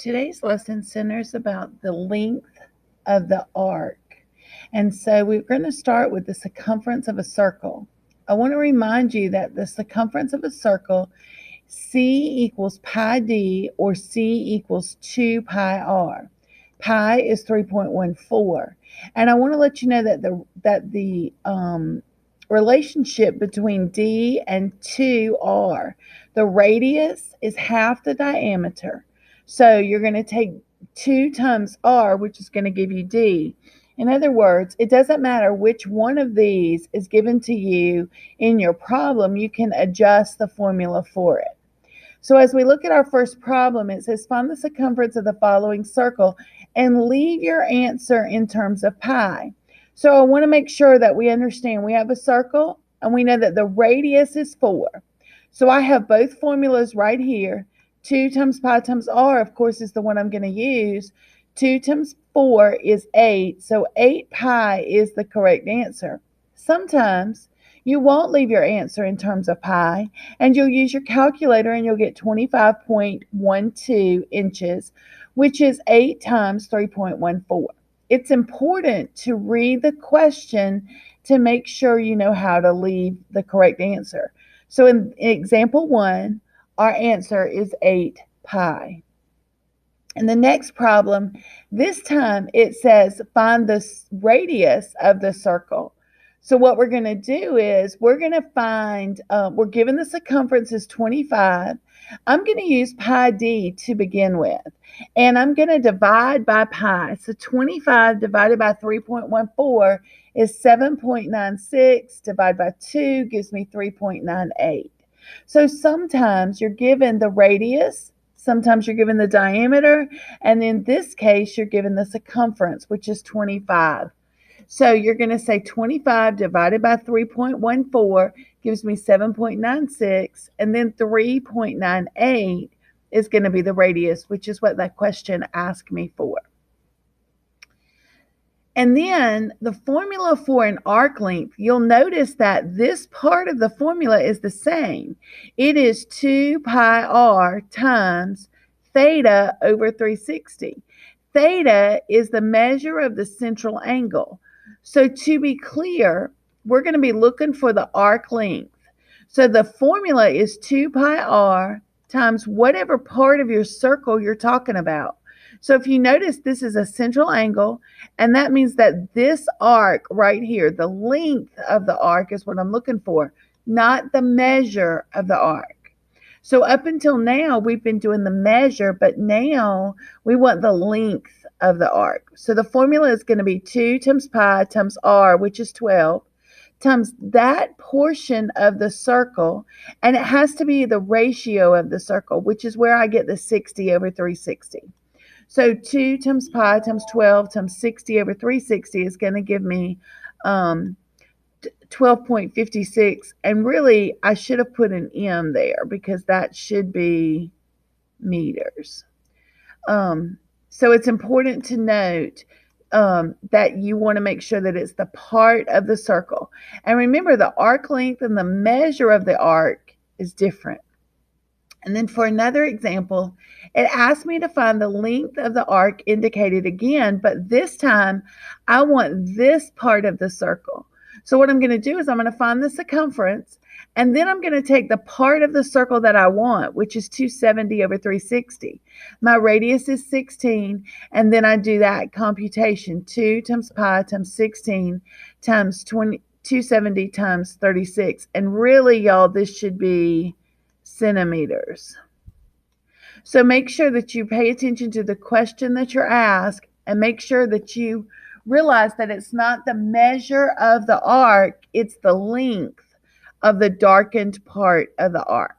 Today's lesson centers about the length of the arc. And so we're going to start with the circumference of a circle. I want to remind you that the circumference of a circle, C equals pi d, or C equals 2 pi r. Pi is 3.14. And I want to let you know that the relationship between d and 2r, the radius is half the diameter. So you're going to take 2 times r, which is going to give you d. In other words, it doesn't matter which one of these is given to you in your problem, you can adjust the formula for it. So as we look at our first problem, it says find the circumference of the following circle and leave your answer in terms of pi. So I want to make sure that we understand we have a circle and we know that the radius is 4. So I have both formulas right here. 2 times pi times r, of course, is the one I'm going to use. 2 times 4 is 8, so 8 pi is the correct answer. Sometimes you won't leave your answer in terms of pi, and you'll use your calculator and you'll get 25.12 inches, which is 8 times 3.14. It's important to read the question to make sure you know how to leave the correct answer. So in example 1, our answer is 8 pi. In the next problem, this time it says find the radius of the circle. So what we're going to do is we're going to find, we're given the circumference is 25. I'm going to use pi d to begin with, and I'm going to divide by pi. So 25 divided by 3.14 is 7.96. Divided by 2 gives me 3.98. So sometimes you're given the radius, sometimes you're given the diameter, and in this case, you're given the circumference, which is 25. So you're going to say 25 divided by 3.14 gives me 7.96, and then 3.98 is going to be the radius, which is what that question asked me for. And then the formula for an arc length, you'll notice that this part of the formula is the same. It is 2 pi r times theta over 360. Theta is the measure of the central angle. So to be clear, we're going to be looking for the arc length. So the formula is 2 pi r times whatever part of your circle you're talking about. So if you notice, this is a central angle, and that means that this arc right here, the length of the arc is what I'm looking for, not the measure of the arc. So up until now, we've been doing the measure, but now we want the length of the arc. So the formula is going to be 2 times pi times r, which is 12, times that portion of the circle, and it has to be the ratio of the circle, which is where I get the 60 over 360. So 2 times pi times 12 times 60 over 360 is going to give me 12.56. And really, I should have put an m there because that should be meters. So it's important to note that you want to make sure that it's the part of the circle. And remember, the arc length and the measure of the arc is different. And then for another example, it asked me to find the length of the arc indicated again, but this time I want this part of the circle. So what I'm going to do is I'm going to find the circumference, and then I'm going to take the part of the circle that I want, which is 270 over 360. My radius is 16, and then I do that computation. 2 times pi times 16 times 270 times 36. And really, y'all, this should be centimeters. So make sure that you pay attention to the question that you're asked, and make sure that you realize that it's not the measure of the arc, it's the length of the darkened part of the arc.